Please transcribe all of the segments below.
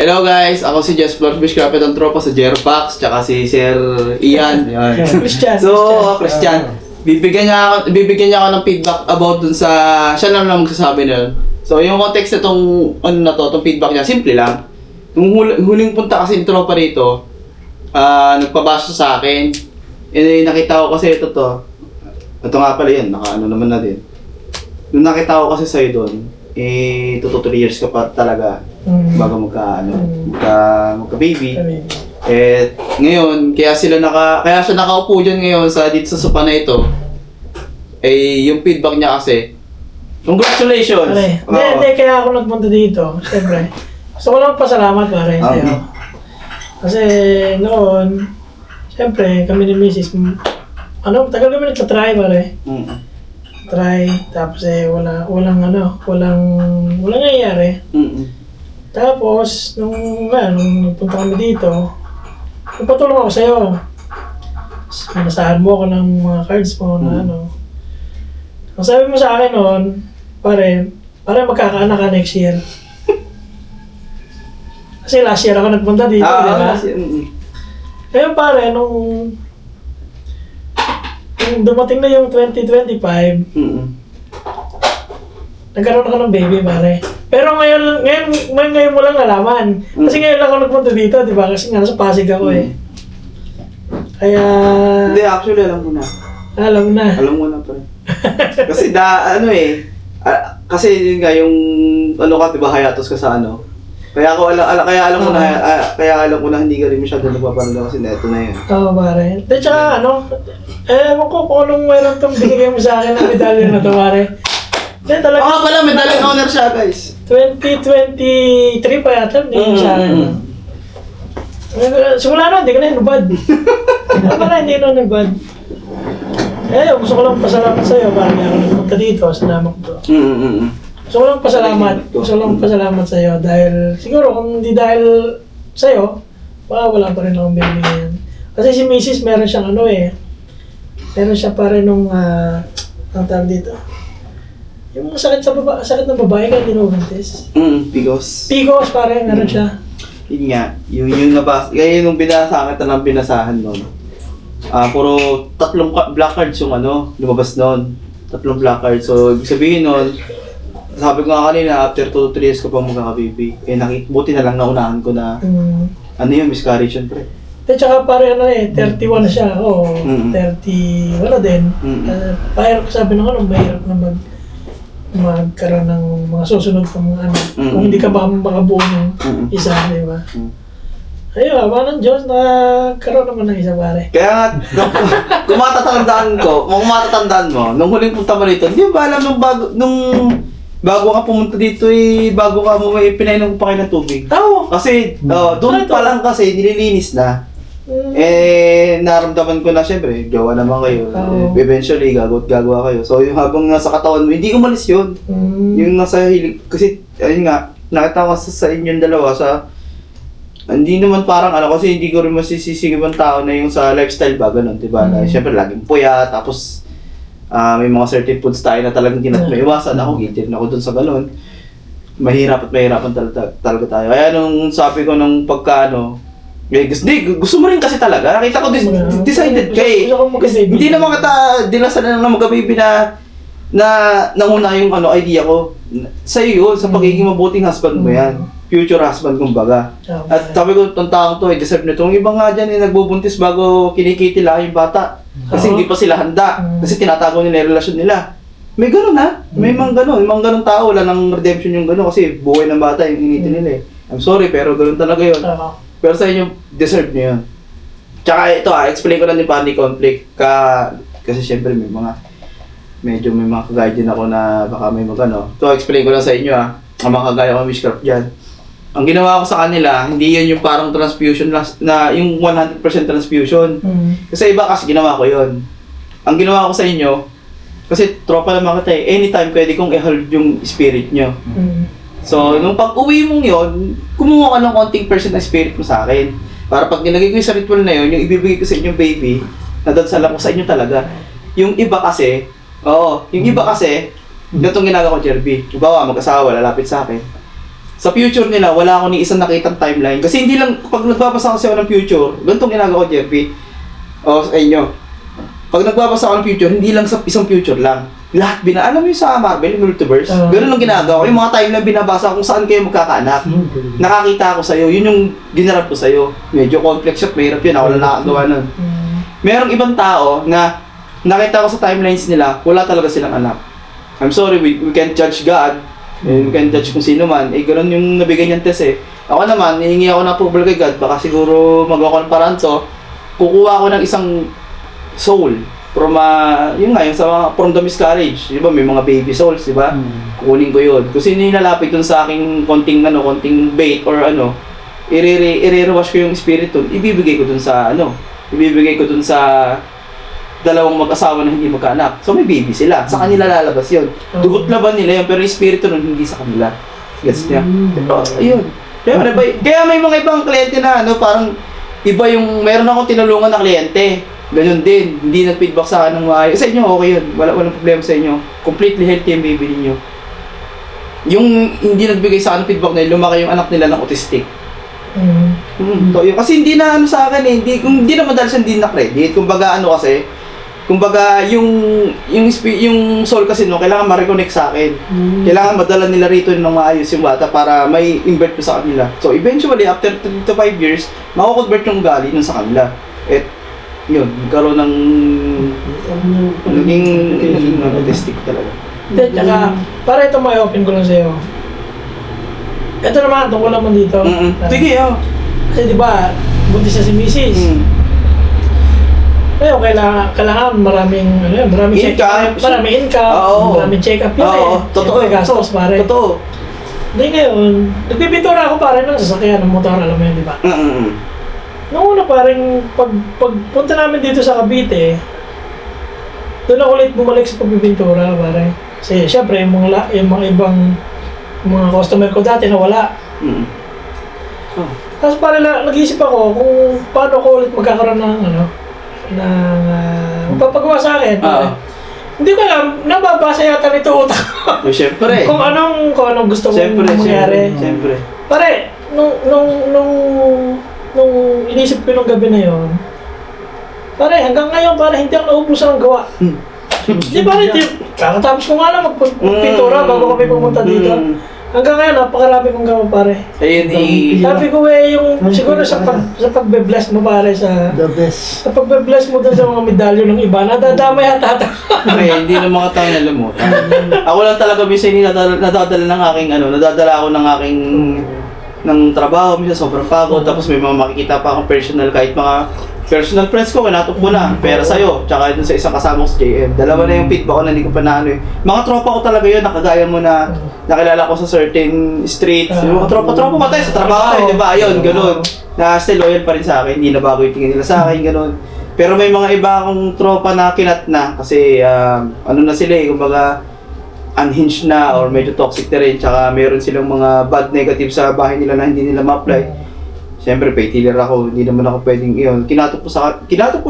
Hello guys, ako si Jess Flores Bishcrapet ang tropa sa Jerpax, tsaka si Sir Ian. Yan. Christian. Christian. Bibigyan niya ako ng feedback about dun sa, siya lang magsasabi na yun. So yung context nitong, itong feedback niya, simple lang. Nung huling punta kasi yung tropa rito, nagpabasa sa akin. Nakita ko kasi ito nga pala yan, naman na din. Nung nakita ko kasi sa'yo doon, 2 to 3 years ka pa talaga bago magka-baby. Ngayon, kaya siya nakaupo dyan ngayon dito sa sopa na ito. Yung feedback niya kasi, congratulations! Hindi, kaya ako nagpunta dito. Siyempre, gusto ko lang pasalamat pare sa'yo. Kasi noon, siyempre, kami ni Mrs. Tagal kami nagtatry pare. Try, tapos walang nangyayari. Tapos, nung nagpunta kami dito, nagpatulong ako sa'yo. Nasahan mo ako ng mga cards mo na Ang sabi mo sa akin noon, pare magkakaanak ka next year. Kasi last year ako nagpunta dito, di ba? Ngayon pare, nung dumating na yung 2025, nagkaroon ako ng baby, pare. Pero ngayon mo lang nalaman. Kasi ngayon lang ako nagpunta dito, di ba? Kasi nga nasa Pasig ako Kaya... Hindi, actually alam mo na. Alam mo na pare. Kasi kasi yun nga yung, diba, hayatos ka sa Kaya alam ko na hindi ka rin masyado nagpapanood kasi neto na yun. Oo, pare. At saka ewan ko kung anong meron itong binigay mo sa akin ng medalya na ito, pare. Talaga. Pala, medalya owner siya, guys. 2023 pa yata, hindi sa akin. Simula na, hindi ka na hinubad. Hindi na hinubad. Gusto ko lang pasalamat sa'yo, pare. Ako nagpunta dito, sinama ko to. Gusto ko lang pasalamat sa'yo dahil siguro kung hindi dahil sa'yo, baka wala pa rin akong baby ngayon. Kasi si Mrs. meron siyang meron siya pa rin nung, ang tawag dito. Yung sakit ng babae kaya dinubuntis. Pigos pare, meron siya. Yun nga, yung nabasa, kaya yung binasa kita ng binasahan nun. Puro 3 black cards yung lumabas nun. 3 black cards. So, ibig sabihin nun, sabi ko nga kanina, after 2 to 3 years ko pa magkaka-baby. Buti na lang naunahan ko na, miscarriage yun, pre. At saka pare 31 na siya. 30, wala din. Mahirap sabi ng mahirap na magkaroon ng mga susunod pang kung hindi ka ba makabuo ng isa, di ba? Ayun, awa ng Diyos, nakaroon naman ng isa, pare. Kaya nga, kung matatandaan mo, nung huling punta mo rito, hindi ba alam bago ka pumunta dito bago ka mo pinainom pa kayo ng tubig. Kasi doon pa lang kasi nililinis na. Naramdaman ko na siyempre, gawa naman kayo. Eventually, gagawa kayo. So yung habang nasa katawan mo, hindi umalis yun. Yung nasa hilig, kasi ayun nga, nakita ko sa inyong dalawa hindi naman parang kasi hindi ko rin masisisi ibang tao na yung sa lifestyle ba, ganun, diba? Na siyempre laging puya, tapos may mga certain foods tayo na talagang maiwasan. Ako, guilty rin ako dun sa ganun. Mahirapan talaga tayo. Kaya nung sabi ko nung gusto mo rin kasi talaga. Nakita ko decided ka Hindi naman kita dinasan na magka-baby na nanguna yung idea ko. Sa'yo yun, sa pagiging mabuting husband mo yan. Future husband kumbaga. At sabi ko, itong taong to, deserve nito. Yung iba nga dyan, nagbubuntis bago kinikiti lang yung bata. Kasi hindi pa sila handa. Kasi tinatago nila yung relasyon nila. May gano'n May mga gano'n tao, wala nang redemption yung gano'n kasi buhay ng bata yung initin nila I'm sorry, pero gano'n talaga yun. Pero sa inyo, deserve nyo yun. Tsaka ito explain ko lang din family conflict kasi syempre may mga kagaya din ako na baka may Ito, explain ko lang sa inyo ang mga kagaya ko witchcraft dyan. Ang ginawa ko sa kanila, hindi yan yung parang transfusion na yung 100% transfusion. Kasi iba kasi ginawa ko yun. Ang ginawa ko sa inyo, kasi tropa naman kita anytime pwede kong i-hold yung spirit nyo. So, nung pag-uwi mong yun, kumuha ka ng konting percent ng spirit mo sa akin. Para pag nilagay ko yung sa ritual na yun, yung ibibigay ko sa inyong baby, nadadasal ko sa inyo talaga. Yung iba kasi, ganitong ginagawa ko, Jerby. Halimbawa, mag-asawa, lalapit sa akin. sa future nila, wala ako ni isang nakitang timeline. Kasi hindi lang, pag nagbabasa kasi ako ng future, ganitong ginagawa ko, Jeffy, o sa inyo. Pag nagbabasa ako ng future, hindi lang sa isang future lang. Lahat alam mo yung sa Marvel, yung multiverse, ganun lang ginagawa ko. Yung mga timeline binabasa kung saan kayo magkakaanak. Nakakita ako sa'yo, yun yung ginarap ko sa'yo. Medyo complex at mahirap yun, ako lang nakagawa nun. Merong ibang tao na nakita ko sa timelines nila, wala talaga silang anak. I'm sorry, we can't judge God. We can't judge kung sino man. Ganun yung nabigay niyang test eh. Ako naman, hihingi ako ng approval kay God. Baka siguro magawa ko ng paraan to. Kukuha ko ng isang soul from, yun nga, yung from the miscarriage. Di ba, may mga baby souls, di ba? Kukunin ko yun. Kung sino yung lalapit dun sa aking konting bait or i-rewash ko yung spirit dun, ibibigay ko dun sa dalawang mag-asawa na hindi magkaanak. So may baby sila. Sa kanila lalabas yun. Dugot laban nila yun, pero yung espiritu nun hindi sa kanila. Gets niya? Pero ayun. Kaya may mga ibang kliyente na parang iba yung, meron akong tinulungan na kliyente. Ganun din. Hindi nag-feedback sa akin ng maayos. Sa inyo, okay yun. Walang problema sa inyo. Completely healthy yung baby ninyo. Yung hindi nagbigay sa akin ng feedback nila, lumaki yung anak nila ng autistic. Kasi hindi na sa akin eh. Hindi na madalas hindi na-credit. Kumbaga yung soul kasi kailangan ma-reconnect sa akin. Kailangan madala nila rito ng maayos yung bata para may invert ko sa kanila. So eventually after 3 to 5 years, mako-convert yung ugali nun sa kanila. At yun, nagkaroon ng naging autistic talaga. Tsaka, para ito may open ko lang sa'yo. Ito naman, tungkol naman dito. Sige, Kasi diba, buntis na si Mrs. Pero kailangan maraming check-up, maraming income, maraming check-up yun eh. Totoo. Gastos pare. Totoo. Hindi ngayon, nagbibintura ako pare ng sasakyan ng motor, alam mo yun, di ba? Noong una parang pagpunta namin dito sa Cavite, doon ako ulit bumalik sa pagbibintura pare. Kasi syempre, yung mga ibang mga customer ko dati nawala. Tapos pare nag-iisip ako kung paano ko ulit magkakaroon ng magpapagawa sa akin. Hindi ko alam, nababasa yata nito utak ko. Siyempre. kung anong gusto kong mangyari. Siyempre. Pare, nung inisip ko nung gabi na yon, pare, hanggang ngayon, pare, hindi ako naubusan ng gawa. Di ba, kakatapos ko nga lang magpintura bago kami pumunta dito. Hanggang ngayon, napakarami kong gawa, pare. Sabi ko siguro sa pagbe-bless mo, pare, the best. sa pagbe-bless mo dun sa mga medalyo ng iba, nadadamay at Hindi na mga tao nalimutan. Ako lang talaga minsan nadadala ako ng aking ng trabaho, minsan sobrang pagod, tapos may mga makikita pa akong personal, kahit mga personal friends ko, kinatok ko na, pera sa'yo, tsaka dun sa isang kasama ko sa JM. Dalawa na yung feedback ko na hindi ko pa naano eh. Mga tropa ko talaga yun, nakagaya mo na nakilala ko sa certain streets. Yung mga tropa mo tayo sa trabaho eh, di ba? Ayun, ganun. Na still loyal pa rin sa akin, hindi na bago yung tingin nila sa akin, ganun. Pero may mga iba akong tropa na kinat na, kasi na sila eh, kumbaga unhinged na or medyo toxic na rin, tsaka meron silang mga bad negative sa bahay nila na hindi nila ma-apply. Siyempre, pay-tiller ako, hindi naman ako pwedeng iyon. Kinatok ko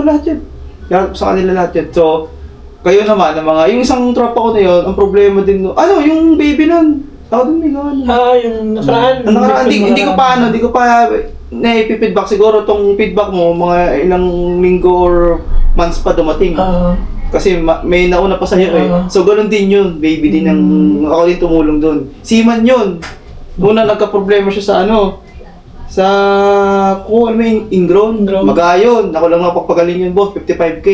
lahat yan. Kinatok sa kanila lahat yan. So, kayo naman, yung isang tropa ko na yun, ang problema din, yung baby nun, ako din may gawan. Yung nakaraan. Hindi ko pa na-feedback. Siguro tong feedback mo, mga ilang linggo or months pa dumating. Kasi may nauna pa sa'yo eh. So, ganun din yun. Baby din ako din tumulong dun. Seaman yun. Muna nagka-problema siya sa ingrown. Magayon. Ako lang napagpagaling yun, boss. 55K.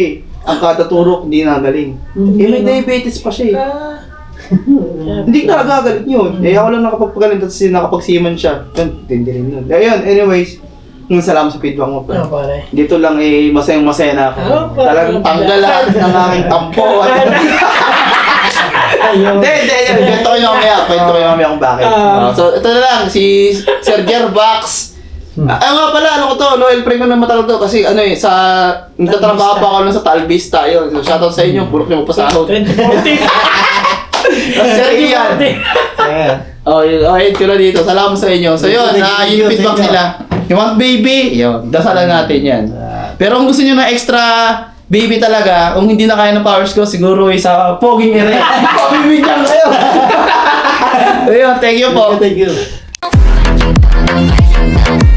Ang kada turok, hindi nagaling. May diabetes pa siya eh. Hindi ka nagagalit yun. Ako lang nakapagpagaling, tapos nakapagsiman siya. Hindi rin yun. Ayun, anyways. Salamat sa feedback mo, pa. Dito lang masayang-masaya na ako. Talagang tanggal lahat ng aking tampo. Hindi. Kwento ko yung mamaya kung bakit. So, ito na lang, si Sir Gervax. Nga pala, Noel Pring ko na matagal to kasi nagtatrabaho pa ako sa Talvista. Yun, so shoutout sa inyo, pulok niyo magpasahod. 2014. Sir Ian. Yun ko na dito. Salamat sa inyo. So yun, yung feedback nila. You want baby? Yun, dasalan natin yan. Pero kung gusto nyo na extra baby talaga, kung hindi na kaya ng powers ko, siguro sa poging area. Pabibigyan kayo. Ayun, thank you po. Thank you. advice I'm done.